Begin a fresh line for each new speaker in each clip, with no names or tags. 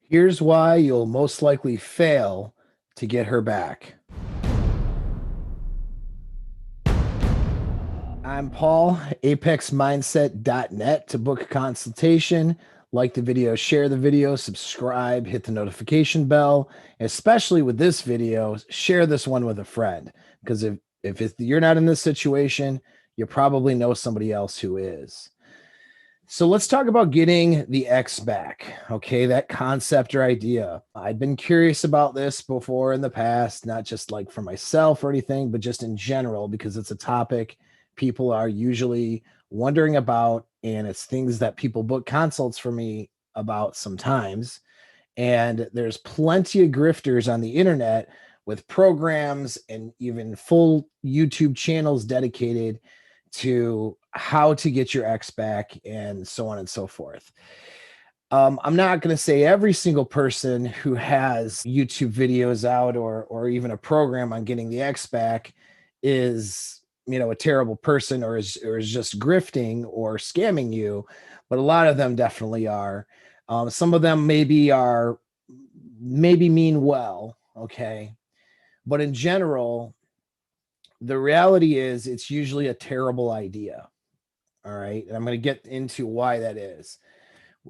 Here's why you'll most likely fail to get her back. I'm Paul, apexmindset.net to book a consultation. Like the video, share the video, subscribe, hit the notification bell. Especially with this video, share this one with a friend because if you're not in this situation, you probably know somebody else who is. So let's talk about getting the ex back. Okay, that concept or idea. I've been curious about this before in the past, not just like for myself or anything, but just in general, because it's a topic people are usually wondering about. And it's things that people book consults for me about sometimes. And there's plenty of grifters on the internet with programs and even full YouTube channels dedicated to how to get your ex back and so on and so forth. I'm not going to say every single person who has YouTube videos out or even a program on getting the ex back is a terrible person or is just grifting or scamming you, but a lot of them definitely are. Some of them maybe mean well, okay, but in general, the reality is it's usually a terrible idea. All right. And I'm going to get into why that is.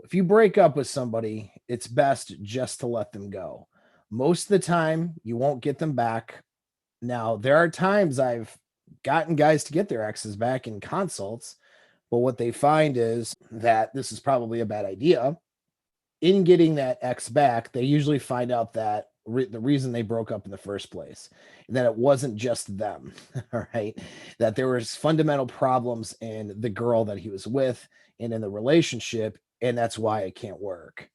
If you break up with somebody, it's best just to let them go. Most of the time, you won't get them back. Now, there are times I've gotten guys to get their exes back in consults, but what they find is that this is probably a bad idea. In getting that ex back, they usually find out that the reason they broke up in the first place, and that it wasn't just them, all right, that there was fundamental problems in the girl that he was with and in the relationship, and that's why it can't work.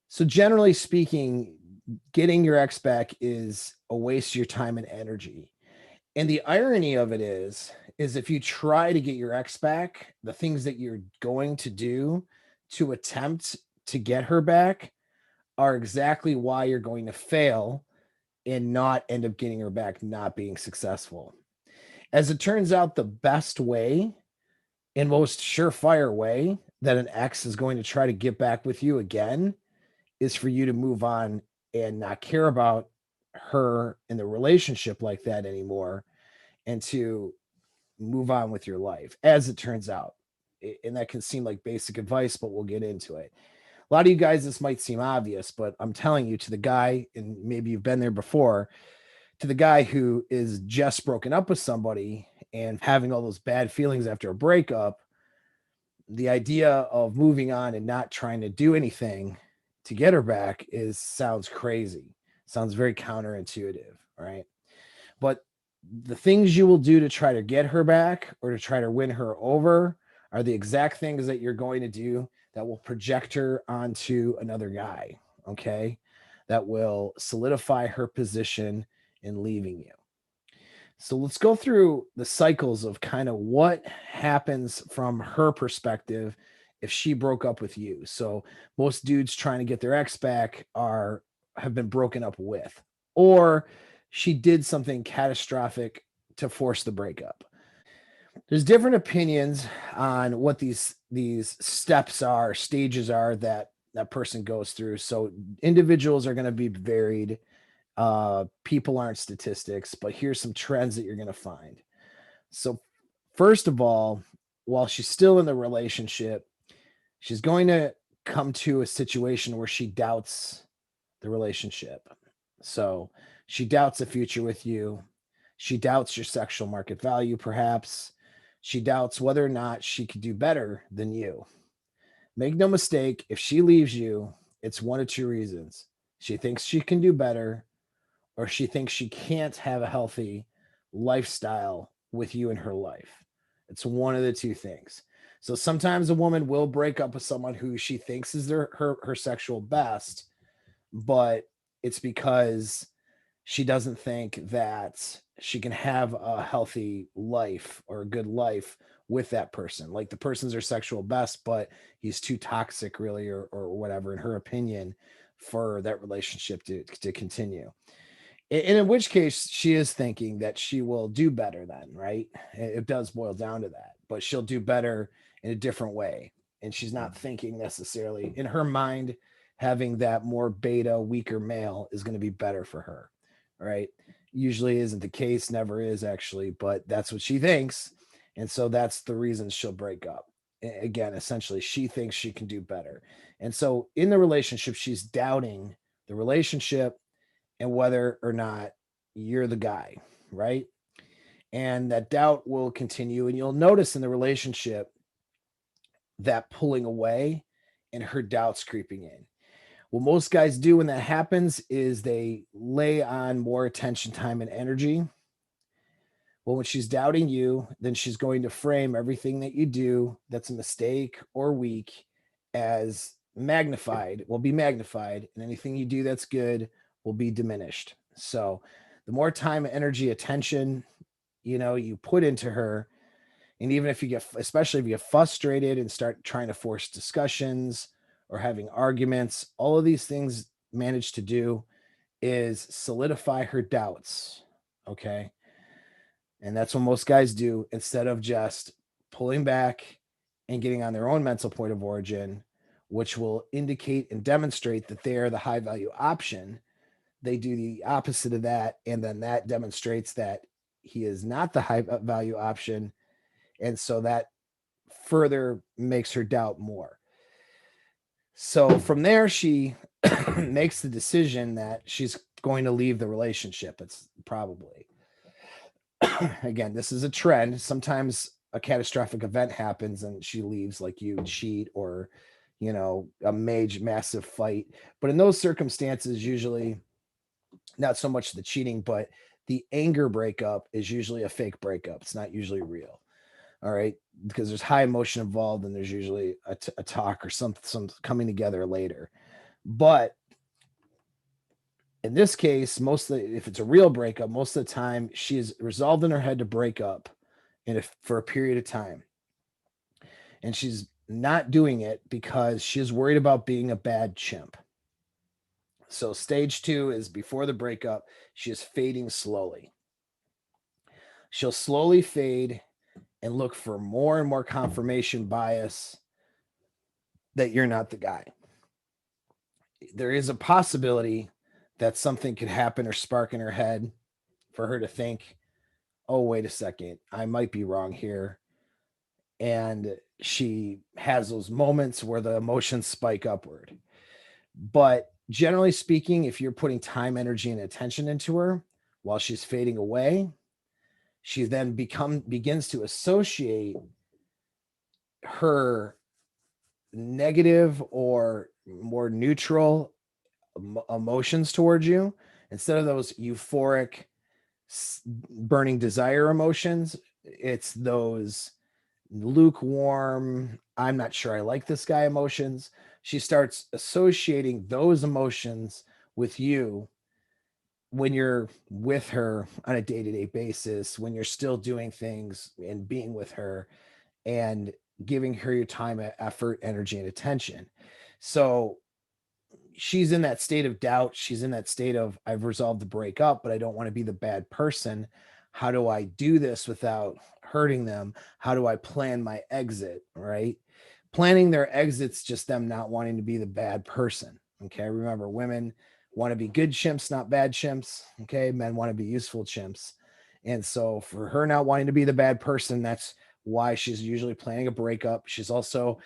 So generally speaking, getting your ex back is a waste of your time and energy. And the irony of it is if you try to get your ex back, the things that you're going to do to attempt to get her back are exactly why you're going to fail and not end up getting her back, not being successful. As it turns out, the best way and most surefire way that an ex is going to try to get back with you again is for you to move on and not care about her in the relationship like that anymore and to move on with your life, as it turns out. And that can seem like basic advice, but we'll get into it. A lot of you guys, this might seem obvious, but I'm telling you, to the guy, and maybe you've been there before, to the guy who is just broken up with somebody and having all those bad feelings after a breakup, the idea of moving on and not trying to do anything to get her back sounds crazy. Sounds very counterintuitive, right? But the things you will do to try to get her back or to try to win her over are the exact things that you're going to do that will project her onto another guy, okay? That will solidify her position in leaving you. So let's go through the cycles of kind of what happens from her perspective if she broke up with you. So most dudes trying to get their ex back have been broken up with, or she did something catastrophic to force the breakup. There's different opinions on what these steps are, stages are that that person goes through. So individuals are going to be varied. People aren't statistics, but here's some trends that you're going to find. So first of all, while she's still in the relationship, she's going to come to a situation where she doubts the relationship. So she doubts the future with you. She doubts your sexual market value, perhaps. She doubts whether or not she could do better than you. Make no mistake, if she leaves you, it's one of two reasons. She thinks she can do better, or she thinks she can't have a healthy lifestyle with you in her life. It's one of the two things. So sometimes a woman will break up with someone who she thinks is her sexual best, but it's because she doesn't think that she can have a healthy life or a good life with that person. Like the person's her sexual best, but he's too toxic, really, or whatever, in her opinion, for that relationship to continue. And in which case, she is thinking that she will do better then, right? It does boil down to that, but she'll do better in a different way. And she's not thinking necessarily in her mind, having that more beta, weaker male is going to be better for her, right? Usually isn't the case, never is actually, but that's what she thinks. And so that's the reason she'll break up. Again, essentially, she thinks she can do better. And so in the relationship, she's doubting the relationship and whether or not you're the guy, right? And that doubt will continue. And you'll notice in the relationship that pulling away and her doubts creeping in. What most guys do when that happens is they lay on more attention, time, and energy. Well, when she's doubting you, then she's going to frame everything that you do that's a mistake or weak as magnified, will be magnified, and anything you do that's good will be diminished. So the more time, energy, attention, you put into her, and even if you get, especially if you get frustrated and start trying to force discussions or having arguments, all of these things manage to do is solidify her doubts. Okay. And that's what most guys do instead of just pulling back and getting on their own mental point of origin, which will indicate and demonstrate that they are the high value option. They do the opposite of that. And then that demonstrates that he is not the high value option. And so that further makes her doubt more. So from there, she makes the decision that she's going to leave the relationship. It's probably, again, this is a trend. Sometimes a catastrophic event happens and she leaves, like you cheat or, a massive fight. But in those circumstances, usually not so much the cheating, but the anger breakup is usually a fake breakup. It's not usually real. All right. Because there's high emotion involved and there's usually a talk or some coming together later. But in this case, if it's a real breakup, most of the time she is resolved in her head to break up for a period of time. And she's not doing it because she's worried about being a bad chimp. So stage 2 is before the breakup, she is fading slowly. She'll slowly fade and look for more and more confirmation bias that you're not the guy. There is a possibility that something could happen or spark in her head for her to think, oh, wait a second, I might be wrong here. And she has those moments where the emotions spike upward. But generally speaking, if you're putting time, energy, and attention into her while she's fading away, she then begins to associate her negative or more neutral emotions towards you instead of those euphoric burning desire emotions. It's those lukewarm, I'm not sure I like this guy emotions. She starts associating those emotions with you when you're with her on a day-to-day basis, when you're still doing things and being with her and giving her your time, effort, energy, and attention. So she's in that state of doubt. She's in that state of, I've resolved to break up, but I don't want to be the bad person. How do I do this without hurting them? How do I plan my exit? Right? Planning their exits, just them not wanting to be the bad person. Okay. Remember, women want to be good chimps, not bad chimps. Okay. Men want to be useful chimps. And so for her not wanting to be the bad person, that's why she's usually planning a breakup. She's also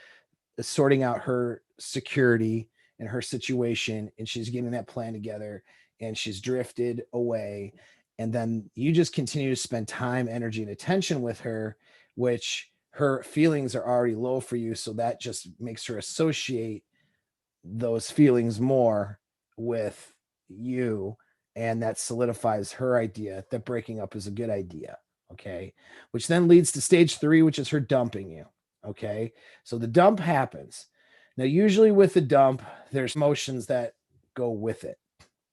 sorting out her security and her situation, and she's getting that plan together, and she's drifted away. And then you just continue to spend time, energy, and attention with her, which her feelings are already low for you. So that just makes her associate those feelings more with you. And that solidifies her idea that breaking up is a good idea. Okay. Which then leads to stage 3, which is her dumping you. Okay. So the dump happens. Now, usually with the dump, there's emotions that go with it.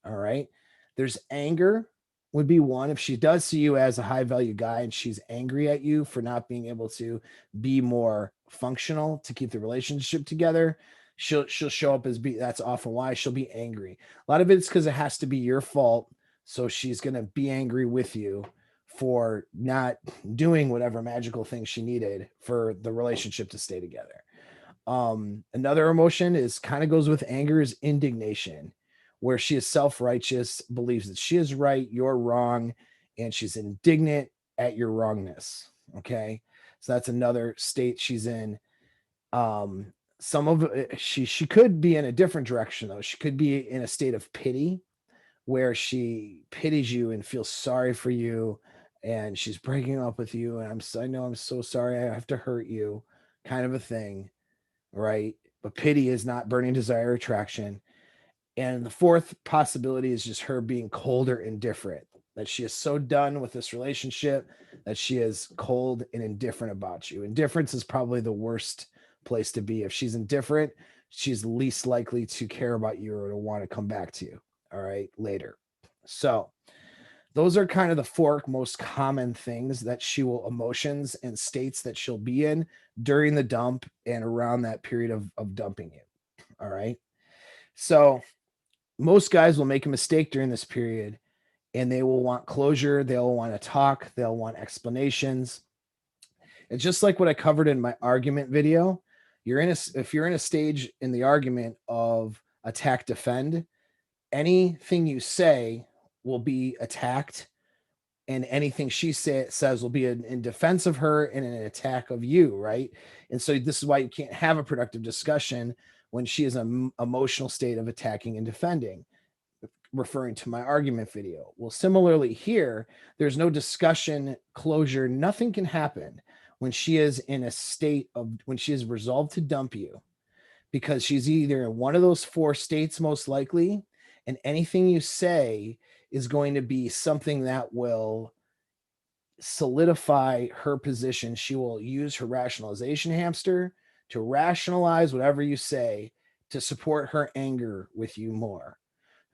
All right. There's anger, would be one. If she does see you as a high value guy and she's angry at you for not being able to be more functional to keep the relationship together, she'll show up as that's often why she'll be angry. A lot of it's because it has to be your fault. So she's going to be angry with you for not doing whatever magical thing she needed for the relationship to stay together. Another emotion is kind of goes with anger is indignation, where she is self-righteous, believes that she is right, you're wrong, and she's indignant at your wrongness. Okay. So that's another state she's in. Some of she could be in a different direction though. She could be in a state of pity where she pities you and feels sorry for you, and she's breaking up with you, and I know I'm so sorry I have to hurt you, kind of a thing, right? But pity is not burning desire or attraction. And the fourth possibility is just her being cold or indifferent, that she is so done with this relationship that she is cold and indifferent about you. Indifference is probably the worst place to be. If she's indifferent, she's least likely to care about you or to want to come back to you. All right, later. So, those are kind of the four most common things that she will emotions and states that she'll be in during the dump and around that period of dumping you. All right. So most guys will make a mistake during this period and they will want closure. They'll want to talk. They'll want explanations. It's just like what I covered in my argument video. If you're in a stage in the argument of attack defend, anything you say will be attacked, and anything she says will be in defense of her and an attack of you, right? And so this is why you can't have a productive discussion when she is an emotional state of attacking and defending, referring to my argument video. Well, similarly here, there's no discussion, closure, nothing can happen when she is in a state of, when she is resolved to dump you, because she's either in one of those four states most likely, and anything you say is going to be something that will solidify her position. She will use her rationalization hamster to rationalize whatever you say to support her anger with you more,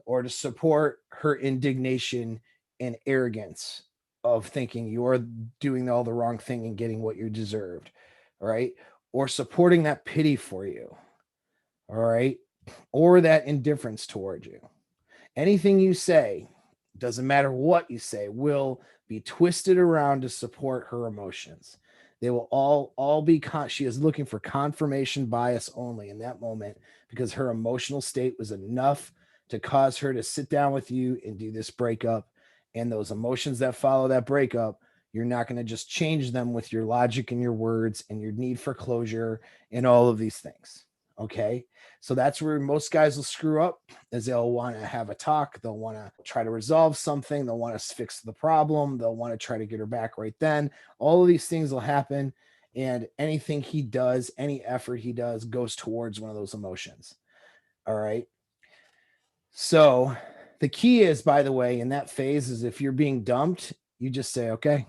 or to support her indignation and arrogance of thinking you're doing all the wrong thing and getting what you deserved. All right. Or supporting that pity for you. All right. Or that indifference toward you. Anything you say, doesn't matter what you say, will be twisted around to support her emotions. They will all be she is looking for confirmation bias only in that moment, because her emotional state was enough to cause her to sit down with you and do this breakup. And those emotions that follow that breakup, you're not going to just change them with your logic and your words and your need for closure and all of these things. Okay. So that's where most guys will screw up, is they'll want to have a talk. They'll want to try to resolve something. They'll want to fix the problem. They'll want to try to get her back right then. All of these things will happen. And anything he does, any effort he does, goes towards one of those emotions. All right. So the key is, by the way, in that phase is if you're being dumped, you just say, okay,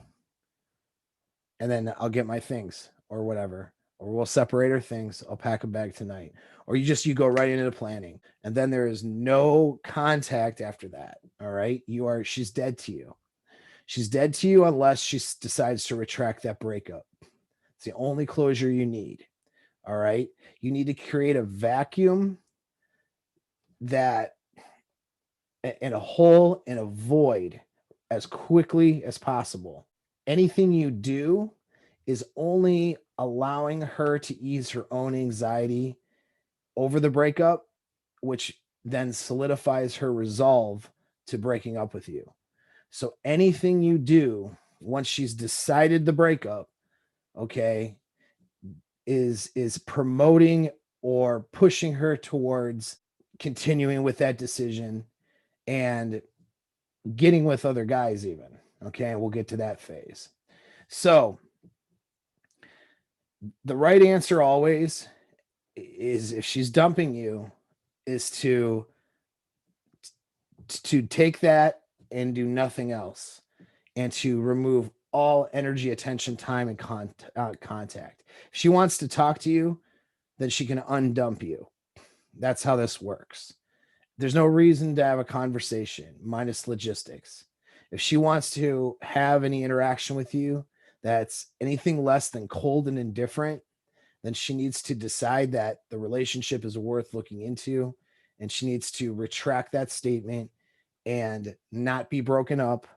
and then I'll get my things or whatever, or we'll separate our things. I'll pack a bag tonight. Or you go right into the planning. And then there is no contact after that. All right. She's dead to you. She's dead to you unless she decides to retract that breakup. It's the only closure you need. All right. You need to create a vacuum that, in a hole, in a void, as quickly as possible. Anything you do is only allowing her to ease her own anxiety over the breakup, which then solidifies her resolve to breaking up with you. So anything you do once she's decided the breakup, okay, is promoting or pushing her towards continuing with that decision and getting with other guys even. Okay, and we'll get to that phase. So the right answer always is, if she's dumping you, is to take that and do nothing else, and to remove all energy, attention, time, and contact. If she wants to talk to you, then she can undump you. That's how this works. There's no reason to have a conversation minus logistics. If she wants to have any interaction with you that's anything less than cold and indifferent, then she needs to decide that the relationship is worth looking into, and she needs to retract that statement and not be broken up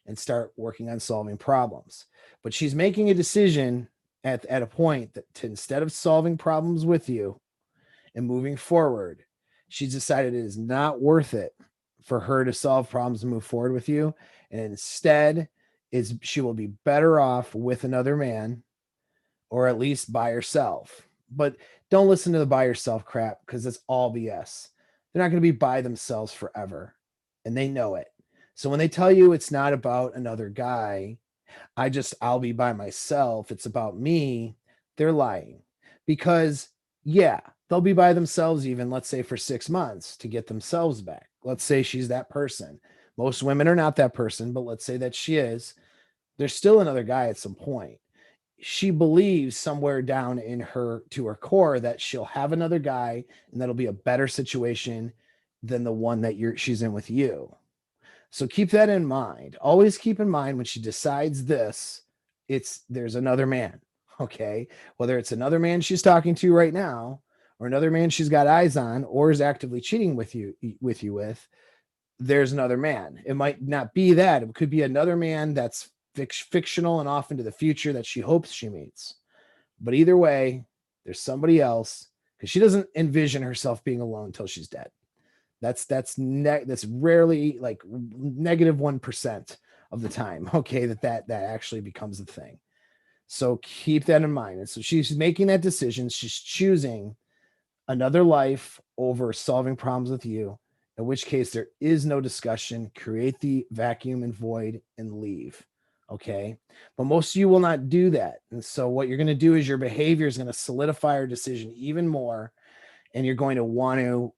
and start working on solving problems. But she's making a decision at a point that instead of solving problems with you and moving forward, she's decided it is not worth it for her to solve problems and move forward with you. And instead, is she will be better off with another man, or at least by herself. But don't listen to the by yourself crap, because it's all BS. They're not going to be by themselves forever. And they know it. So when they tell you it's not about another guy, I'll be by myself, it's about me, they're lying. Because, yeah, they'll be by themselves, even, let's say, for 6 months to get themselves back. Let's say she's that person. Most women are not that person, but let's say that she is. There's still another guy at some point. She believes somewhere down in her, to her core, that she'll have another guy and that'll be a better situation than the one that she's in with you. So keep that in mind. Always keep in mind when she decides this, there's another man. Okay. Whether it's another man she's talking to right now, or another man she's got eyes on, or is actively cheating with you, there's another man. It might not be that. It could be another man that's fictional and off into the future that she hopes she meets. But either way, there's somebody else, because she doesn't envision herself being alone until she's dead. That's rarely, like, -1% of the time. Okay, that actually becomes a thing. So keep that in mind. And so she's making that decision. She's choosing another life over solving problems with you, in which case there is no discussion. Create the vacuum and void and leave. Okay. But most of you will not do that. And so what you're going to do is your behavior is going to solidify your decision even more. And you're going to want to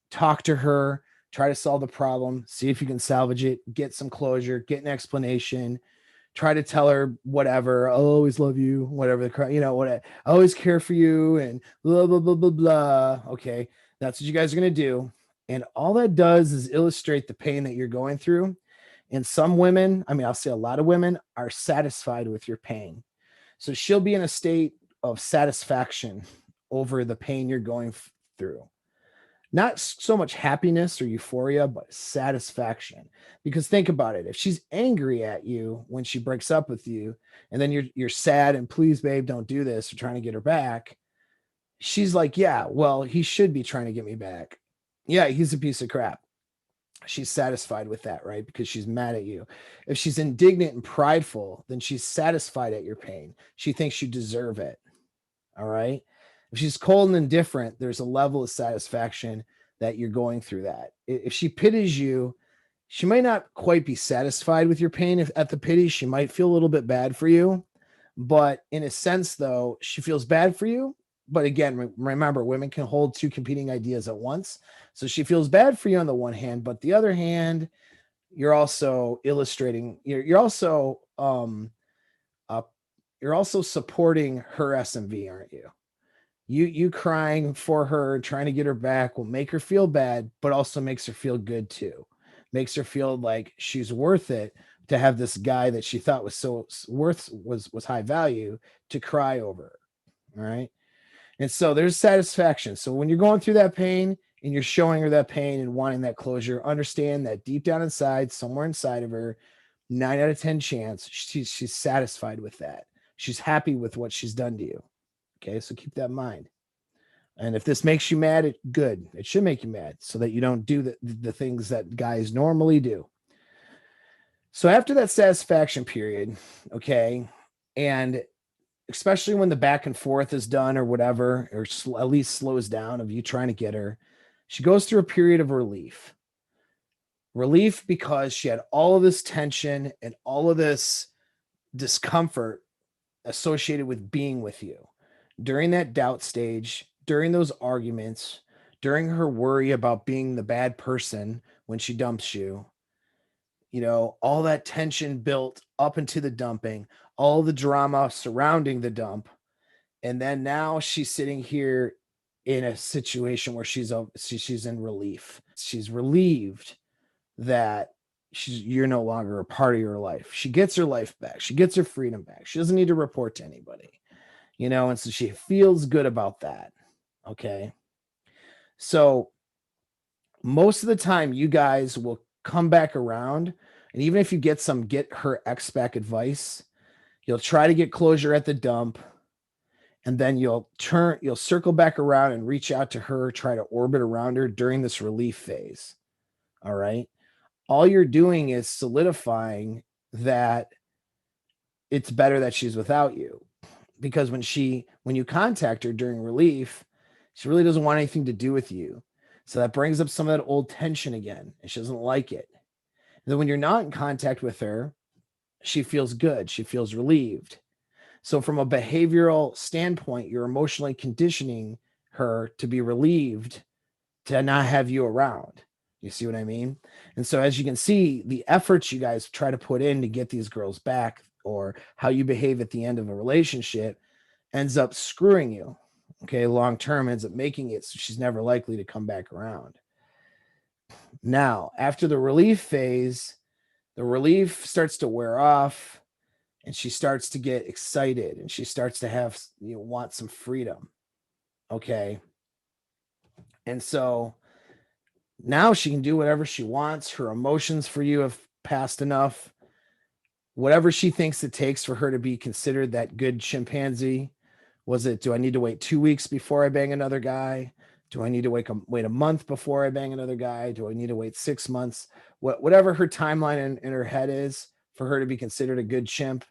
talk to her, try to solve the problem, see if you can salvage it, get some closure, get an explanation, try to tell her whatever. I'll always love you, whatever what I always care for you, and blah, blah, blah, blah, blah. Okay. That's what you guys are going to do. And all that does is illustrate the pain that you're going through. And some women, I'll say a lot of women, are satisfied with your pain. So she'll be in a state of satisfaction over the pain you're going through. Not so much happiness or euphoria, but satisfaction. Because think about it. If she's angry at you when she breaks up with you, and then you're sad and please, babe, don't do this, or trying to get her back, she's like, yeah, well, he should be trying to get me back. Yeah, he's a piece of crap. She's satisfied with that, right? Because she's mad at you. If she's indignant and prideful, then she's satisfied at your pain. She thinks you deserve it. All right. If she's cold and indifferent, there's a level of satisfaction that you're going through that. If she pities you, she might not quite be satisfied with your pain at the pity. She might feel a little bit bad for you. But in a sense, though, she feels bad for you. But again, remember, women can hold two competing ideas at once. So she feels bad for you on the one hand, but the other hand, you're also illustrating, you're also supporting her SMV, aren't you? You crying for her, trying to get her back, will make her feel bad, but also makes her feel good too. Makes her feel like she's worth it to have this guy that she thought was so was high value to cry over. All right. And so there's satisfaction. So when you're going through that pain and you're showing her that pain and wanting that closure, understand that deep down inside, somewhere inside of her, 9 out of 10 chance, she's satisfied with that. She's happy with what she's done to you. Okay, so keep that in mind. And if this makes you mad, good. It should make you mad so that you don't do the things that guys normally do. So after that satisfaction period, okay, and especially when the back and forth is done or whatever, or at least slows down of you trying to get her, she goes through a period of relief. Relief because she had all of this tension and all of this discomfort associated with being with you. During that doubt stage, during those arguments, during her worry about being the bad person when she dumps you, all that tension built up into the dumping, all the drama surrounding the dump. And then now she's sitting here in a situation where she's in relief. She's relieved that you're no longer a part of your life. She gets her life back. She gets her freedom back. She doesn't need to report to anybody. And so she feels good about that. Okay. So most of the time you guys will come back around, and even if you get her ex back advice, you'll try to get closure at the dump. And then you'll circle back around and reach out to her, try to orbit around her during this relief phase. All right. All you're doing is solidifying that it's better that she's without you, because when you contact her during relief, she really doesn't want anything to do with you. So that brings up some of that old tension again, and she doesn't like it. And then when you're not in contact with her, she feels good. She feels relieved. So from a behavioral standpoint, you're emotionally conditioning her to be relieved to not have you around. You see what I mean? And so as you can see, the efforts you guys try to put in to get these girls back, or how you behave at the end of a relationship, ends up screwing you. Okay, long term ends up making it so she's never likely to come back around. Now, after the relief phase, the relief starts to wear off, and she starts to get excited, and she starts to have, want some freedom. Okay. And so now she can do whatever she wants. Her emotions for you have passed enough. Whatever she thinks it takes for her to be considered that good chimpanzee. Was it, do I need to wait 2 weeks before I bang another guy? Do I need to wait a month before I bang another guy? Do I need to wait 6 months? Whatever her timeline in her head is for her to be considered a good chimp,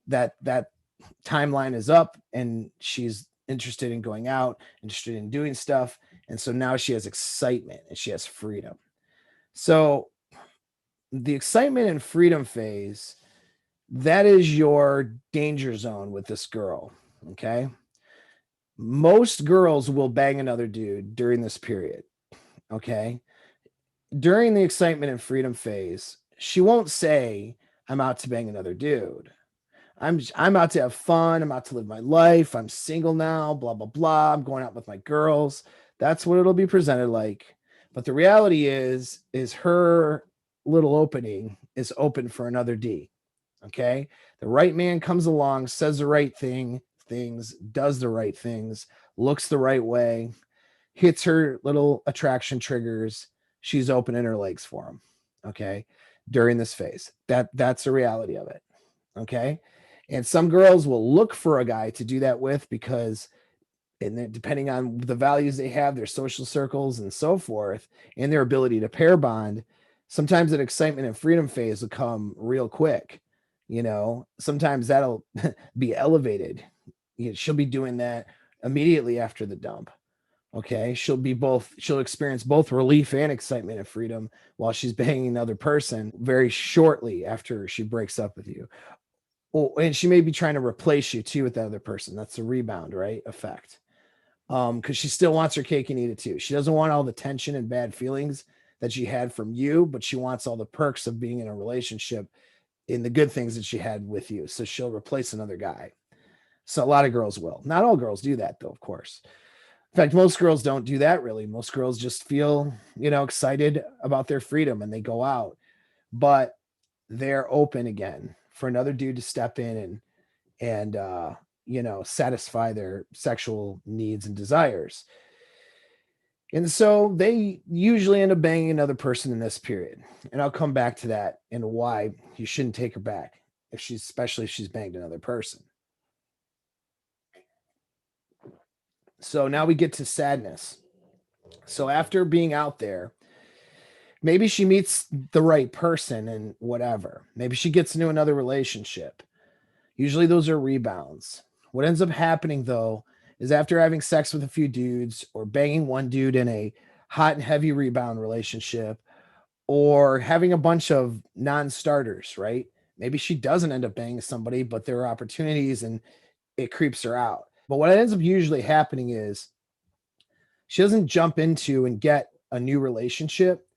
that timeline is up, and she's interested in going out, interested in doing stuff. And so now she has excitement and she has freedom. So the excitement and freedom phase, that is your danger zone with this girl. Okay. Most girls will bang another dude during this period. Okay. During the excitement and freedom phase, she won't say, I'm out to bang another dude. I'm out to have fun. I'm out to live my life. I'm single now, blah, blah, blah. I'm going out with my girls. That's what it'll be presented like. But the reality is her little opening is open for another D. Okay. The right man comes along, says the right things, does the right things, looks the right way, hits her little attraction triggers. She's opening her legs for him. Okay. During this phase. That's the reality of it. Okay. And some girls will look for a guy to do that with, because, and then depending on the values they have, their social circles and so forth, and their ability to pair bond, sometimes that excitement and freedom phase will come real quick. Sometimes that'll be elevated. She'll be doing that immediately after the dump. Okay. She'll experience both relief and excitement and freedom while she's banging another person very shortly after she breaks up with you. Oh, and she may be trying to replace you too with that other person. That's the rebound, right? Effect. Because she still wants her cake and eat it too. She doesn't want all the tension and bad feelings that she had from you, but she wants all the perks of being in a relationship, in the good things that she had with you. So she'll replace another guy. So a lot of girls will. Not all girls do that, though, of course. In fact, most girls don't do that really. Most girls just feel, excited about their freedom and they go out, but they're open again for another dude to step in and satisfy their sexual needs and desires. And so they usually end up banging another person in this period. And I'll come back to that and why you shouldn't take her back, especially if she's banged another person. So now we get to sadness. So after being out there, maybe she meets the right person and whatever. Maybe she gets into another relationship. Usually those are rebounds. What ends up happening though is after having sex with a few dudes, or banging one dude in a hot and heavy rebound relationship, or having a bunch of non-starters, right? Maybe she doesn't end up banging somebody, but there are opportunities and it creeps her out. But what ends up usually happening is she doesn't jump into and get a new relationship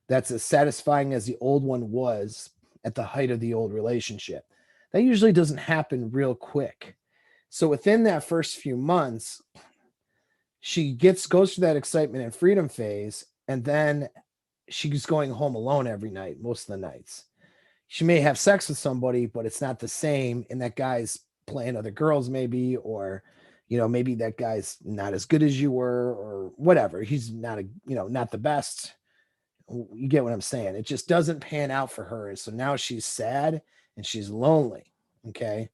that's as satisfying as the old one was at the height of the old relationship. That usually doesn't happen real quick. So within that first few months, she goes through that excitement and freedom phase, and then she's going home alone every night, most of the nights. She may have sex with somebody, but it's not the same, and that guy's playing other girls maybe, or maybe that guy's not as good as you were, or whatever. He's not not the best. You get what I'm saying? It just doesn't pan out for her. And so now she's sad and she's lonely. Okay.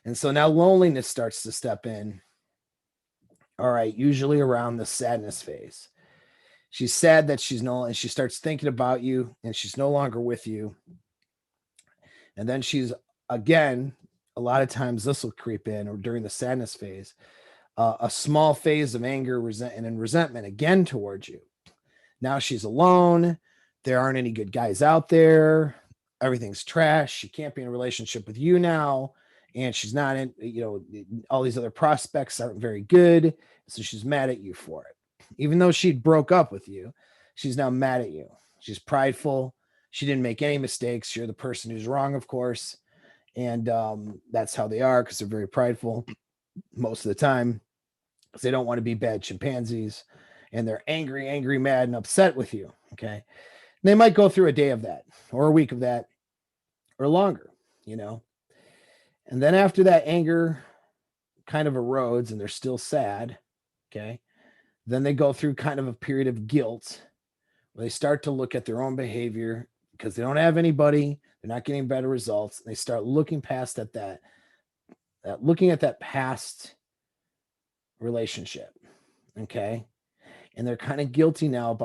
And so now loneliness starts to step in. All right, usually around the sadness phase. She's sad that and she starts thinking about you and she's no longer with you. And then she's again, a lot of times this will creep in or during the sadness phase, a small phase of anger, and resentment again towards you. Now she's alone. There aren't any good guys out there. Everything's trash. She can't be in a relationship with you now. And she's not in, all these other prospects aren't very good. So she's mad at you for it. Even though she broke up with you, she's now mad at you. She's prideful. She didn't make any mistakes. You're the person who's wrong, of course. And that's how they are because they're very prideful most of the time because they don't want to be bad chimpanzees. And they're angry, mad, and upset with you. Okay. And they might go through a day of that or a week of that or longer, And then after that anger kind of erodes and they're still sad, okay, then they go through kind of a period of guilt where they start to look at their own behavior because they don't have anybody, they're not getting better results. And they start looking past looking at that past relationship, okay? And they're kind of guilty now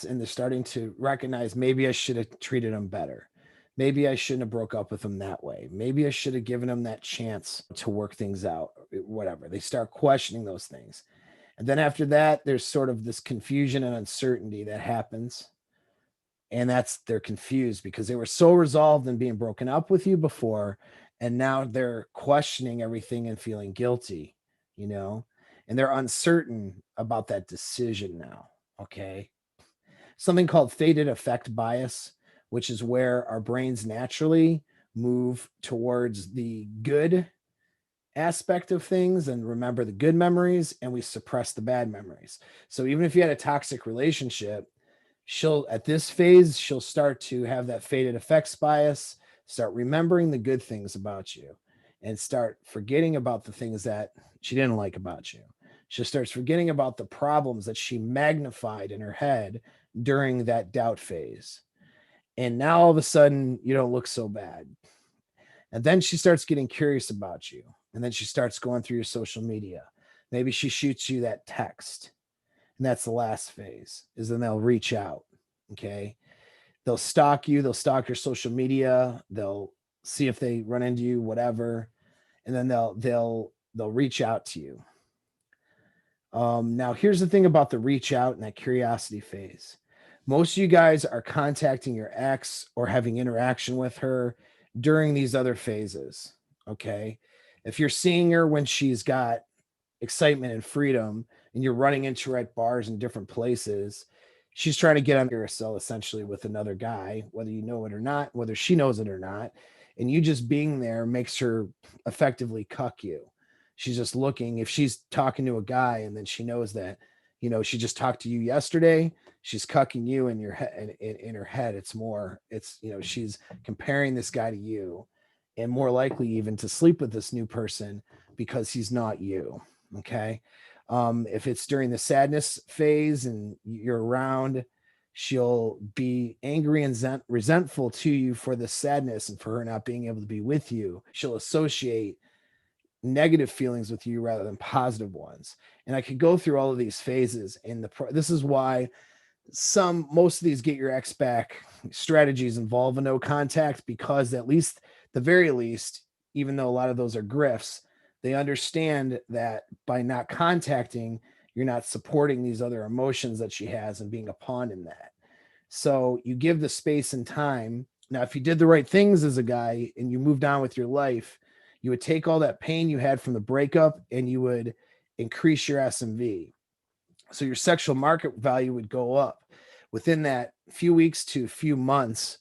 and they're starting to recognize maybe I should have treated them better. Maybe I shouldn't have broke up with them that way. Maybe I should have given them that chance to work things out, whatever. They start questioning those things. And then after that, there's sort of this confusion and uncertainty that happens. And they're confused because they were so resolved in being broken up with you before. And now they're questioning everything and feeling guilty, and they're uncertain about that decision now. Okay. Something called faded effect bias, which is where our brains naturally move towards the good aspect of things and remember the good memories, and we suppress the bad memories. So even if you had a toxic relationship, at this phase, she'll start to have that faded effects bias, start remembering the good things about you and start forgetting about the things that she didn't like about you. She starts forgetting about the problems that she magnified in her head during that doubt phase. And now all of a sudden, you don't look so bad. And then she starts getting curious about you. And then she starts going through your social media. Maybe she shoots you that text. And that's the last phase, is then they'll reach out. Okay. They'll stalk you. They'll stalk your social media. They'll see if they run into you, whatever. And then they'll reach out to you. Now, here's the thing about the reach out and that curiosity phase. Most of you guys are contacting your ex or having interaction with her during these other phases. Okay. If you're seeing her when she's got excitement and freedom and you're running into her at bars in different places, she's trying to get on your cell essentially with another guy, whether you know it or not, whether she knows it or not. And you just being there makes her effectively cuck you. She's just looking. If she's talking to a guy and then she knows that, she just talked to you yesterday, she's cucking you in your head. In her head, she's comparing this guy to you, and more likely even to sleep with this new person because he's not you. Okay. If it's during the sadness phase and you're around, she'll be angry and resentful to you for the sadness and for her not being able to be with you. She'll associate negative feelings with you rather than positive ones. And I could go through all of these phases. And this is why most of these get your ex back strategies involve a no contact, because at least, the very least, even though a lot of those are grifts, they understand that by not contacting, you're not supporting these other emotions that she has and being a pawn in that. So you give the space and time. Now, if you did the right things as a guy and you moved on with your life, you would take all that pain you had from the breakup and you would increase your SMV. So your sexual market value would go up within that few weeks to few months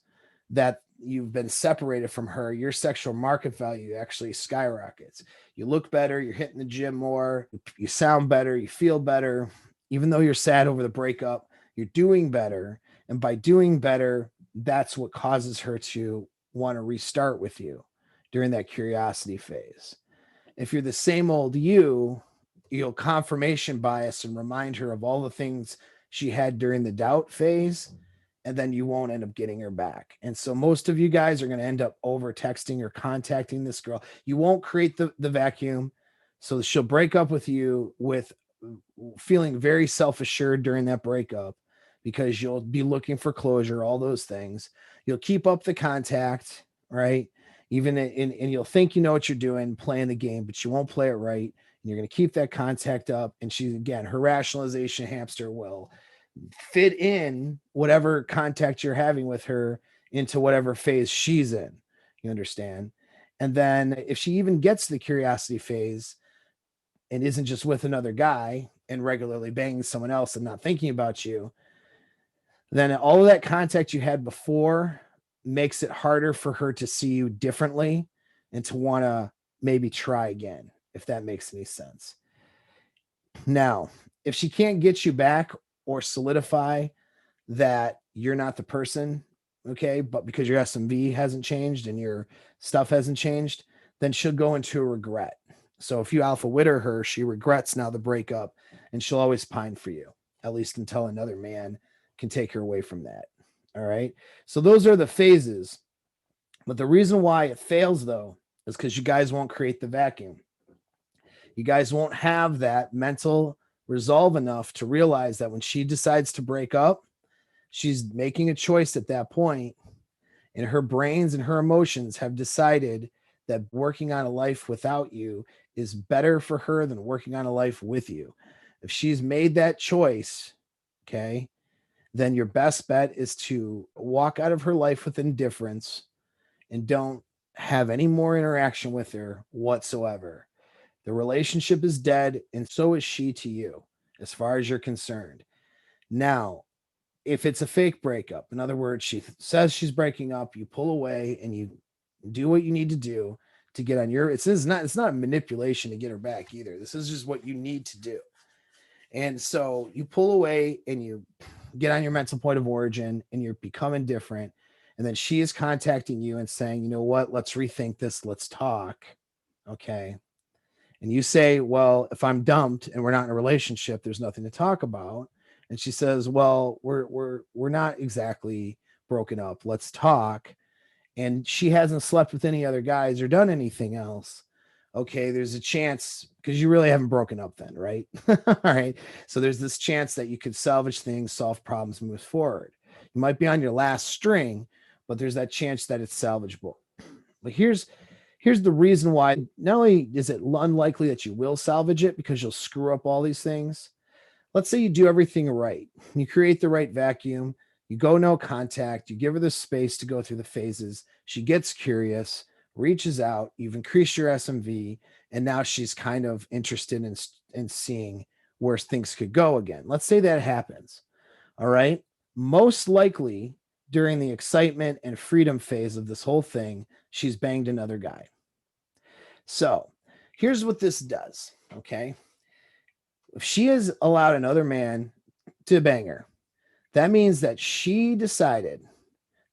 that you've been separated from her. Your sexual market value actually skyrockets. You look better, you're hitting the gym more, you sound better, you feel better. Even though you're sad over the breakup, you're doing better. And by doing better, that's what causes her to want to restart with you during that curiosity phase. If you're the same old you'll confirmation bias and remind her of all the things she had during the doubt phase. and then you won't end up getting her back. And so most of you guys are going to end up over texting or contacting this girl. You won't create the vacuum. So she'll break up with you with feeling very self-assured during that breakup, because you'll be looking for closure, all those things. You'll keep up the contact, right? Even and you'll think you know what you're doing, playing the game, but you won't play it right. And you're going to keep that contact up. And she, again, her rationalization hamster will fit in whatever contact you're having with her into whatever phase she's in. You understand? And then if she even gets to the curiosity phase and isn't just with another guy and regularly banging someone else and not thinking about you, then all of that contact you had before makes it harder for her to see you differently and to want to maybe try again, if that makes any sense. Now, if she can't get you back or solidify that you're not the person, okay, but because your SMV hasn't changed and your stuff hasn't changed, then she'll go into a regret. So if you alpha witter her, she regrets now the breakup, and she'll always pine for you, at least until another man can take her away from that. All right. So those are the phases. But the reason why it fails, though, is because you guys won't create the vacuum. You guys won't have that mental resolve enough to realize that when she decides to break up, she's making a choice at that point, and her brains and her emotions have decided that working on a life without you is better for her than working on a life with you. If she's made that choice, okay, then your best bet is to walk out of her life with indifference and don't have any more interaction with her whatsoever. The relationship is dead, and so is she to you, as far as you're concerned. Now, if it's a fake breakup, in other words, she says she's breaking up, you pull away and you do what you need to do to get on your, it's not a manipulation to get her back either. This is just what you need to do. And so you pull away and you get on your mental point of origin and you're becoming different. And then she is contacting you and saying, you know what, let's rethink this. Let's talk. Okay. And you say, well, if I'm dumped and we're not in a relationship, there's nothing to talk about. And she says, well, we're not exactly broken up. Let's talk. And she hasn't slept with any other guys or done anything else. Okay, there's a chance, because you really haven't broken up then, right? All right. So there's this chance that you could salvage things, solve problems, move forward. You might be on your last string, but there's that chance that it's salvageable. But here's the reason why. Not only is it unlikely that you will salvage it because you'll screw up all these things. Let's say you do everything right. You create the right vacuum. You go no contact. You give her the space to go through the phases. She gets curious, reaches out. You've increased your SMV, and now she's kind of interested in seeing where things could go again. Let's say that happens. All right. Most likely during the excitement and freedom phase of this whole thing, she's banged another guy. So here's what this does. Okay. If she has allowed another man to bang her, that means that she decided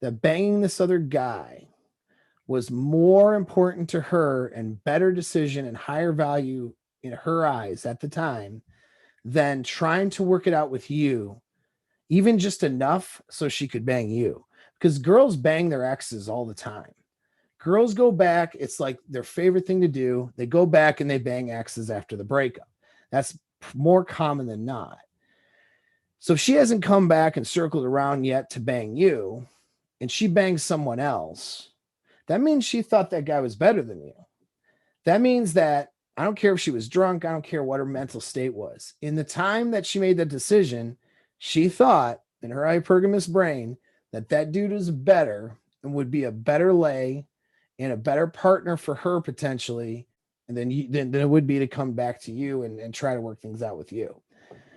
that banging this other guy was more important to her and better decision and higher value in her eyes at the time than trying to work it out with you, even just enough so she could bang you. Because girls bang their exes all the time. Girls go back. It's like their favorite thing to do. They go back and they bang exes after the breakup. That's more common than not. So if she hasn't come back and circled around yet to bang you, and she bangs someone else, that means she thought that guy was better than you. That means that, I don't care if she was drunk, I don't care what her mental state was. In the time that she made that decision, she thought in her hypergamous brain that that dude was better and would be a better lay and a better partner for her potentially, and then it would be to come back to you and try to work things out with you.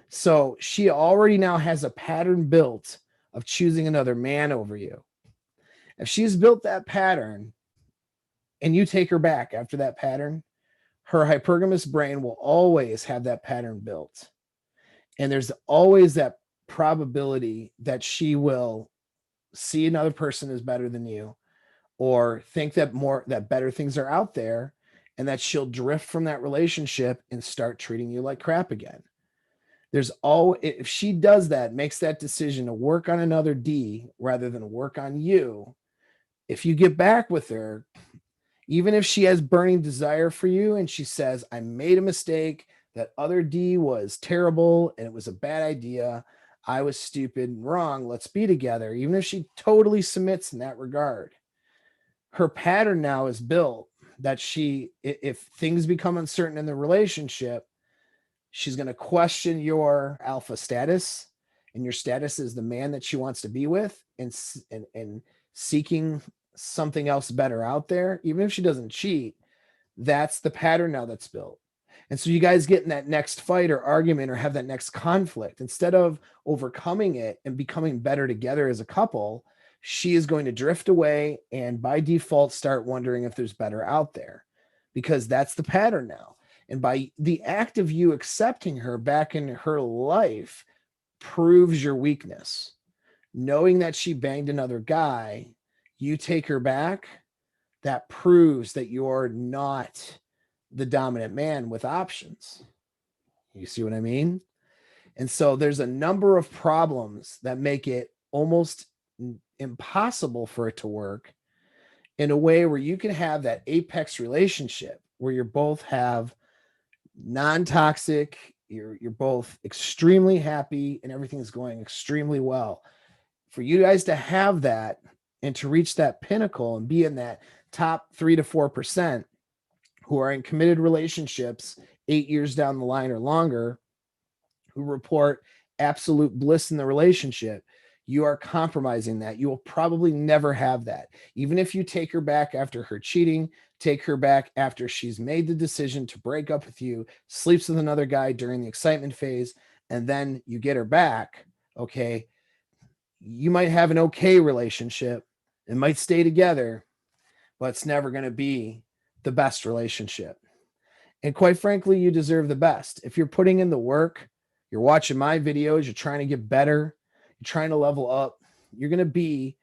So she already now has a pattern built of choosing another man over you. If she's built that pattern and you take her back after that pattern, her hypergamous brain will always have that pattern built. And there's always that probability that she will see another person as better than you, or think that better things are out there, and that she'll drift from that relationship and start treating you like crap again. if she does that, makes that decision to work on another D rather than work on you, if you get back with her, even if she has burning desire for you and she says, I made a mistake, that other D was terrible and it was a bad idea, I was stupid and wrong, let's be together, even if she totally submits in that regard, her pattern now is built that if things become uncertain in the relationship, she's going to question your alpha status, and your status is the man that she wants to be with, and seeking something else better out there. Even if she doesn't cheat, that's the pattern now that's built. And so you guys get in that next fight or argument or have that next conflict, instead of overcoming it and becoming better together as a couple, she is going to drift away and by default start wondering if there's better out there, because that's the pattern now. And by the act of you accepting her back in her life proves your weakness. Knowing that she banged another guy, you take her back, that proves that you're not the dominant man with options. You see what I mean? And so there's a number of problems that make it almost impossible for it to work in a way where you can have that apex relationship where you both have non-toxic, you're both extremely happy and everything's going extremely well. For you guys to have that and to reach that pinnacle and be in that top 3 to 4% who are in committed relationships 8 years down the line or longer, who report absolute bliss in the relationship, you are compromising that. You will probably never have that. Even if you take her back after her cheating, take her back after she's made the decision to break up with you, sleeps with another guy during the excitement phase, and then you get her back, okay, you might have an okay relationship. It might stay together, but it's never going to be the best relationship. And quite frankly, you deserve the best. If you're putting in the work, you're watching my videos, you're trying to get better, you're trying to level up, you're going to be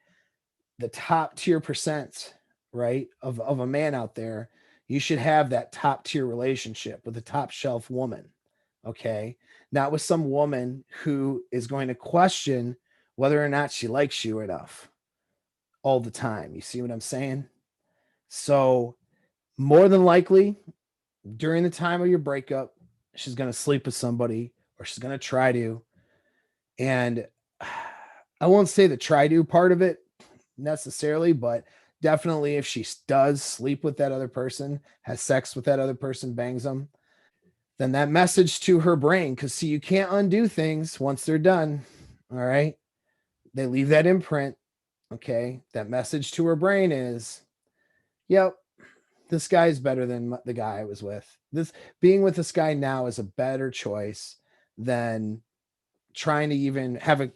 the top tier percent, right, of a man out there. You should have that top tier relationship with a top shelf woman, okay? Not with some woman who is going to question whether or not she likes you enough all the time. You see what I'm saying? So more than likely, during the time of your breakup, she's going to sleep with somebody, or she's going to try to. And I won't say the try to part of it necessarily, but definitely if she does sleep with that other person, has sex with that other person, bangs them, then that message to her brain, because see, you can't undo things once they're done. All right. They leave that imprint. Okay. That message to her brain is, yep, this guy's better than the guy I was with. This being with this guy now is a better choice than trying to even have a,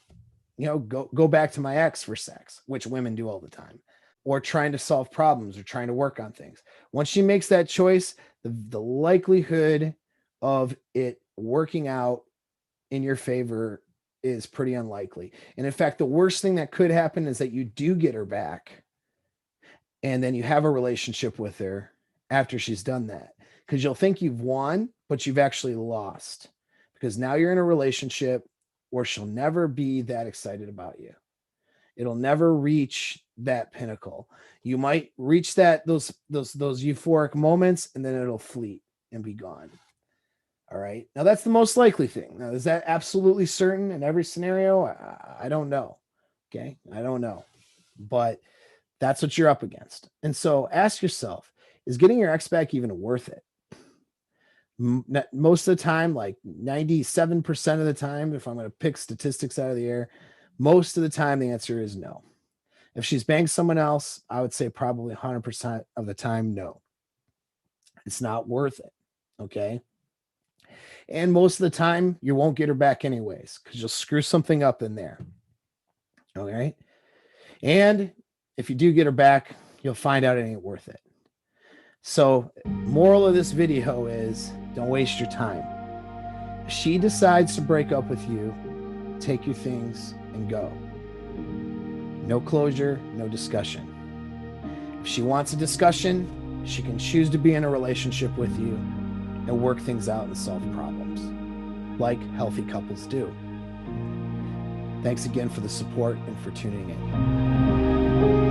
go back to my ex for sex, which women do all the time, or trying to solve problems or trying to work on things. Once she makes that choice, the likelihood of it working out in your favor is pretty unlikely. And in fact, the worst thing that could happen is that you do get her back and then you have a relationship with her after she's done that, because you'll think you've won, but you've actually lost, because now you're in a relationship where she'll never be that excited about you. It'll never reach that pinnacle. You might reach those euphoric moments, and then it'll fleet and be gone. All right. Now that's the most likely thing. Now, is that absolutely certain in every scenario? I don't know. Okay. I don't know, but that's what you're up against. And so ask yourself, is getting your ex back even worth it? Most of the time, like 97% of the time, if I'm going to pick statistics out of the air, most of the time the answer is no. If she's banged someone else, I would say probably 100% of the time, no. It's not worth it. Okay. And most of the time, you won't get her back anyways, because you'll screw something up in there. All right. And if you do get her back, you'll find out it ain't worth it. So, moral of this video is, don't waste your time. If she decides to break up with you, take your things and go. No closure, no discussion. If she wants a discussion, she can choose to be in a relationship with you and work things out and solve problems. like healthy couples do. Thanks again for the support and for tuning in.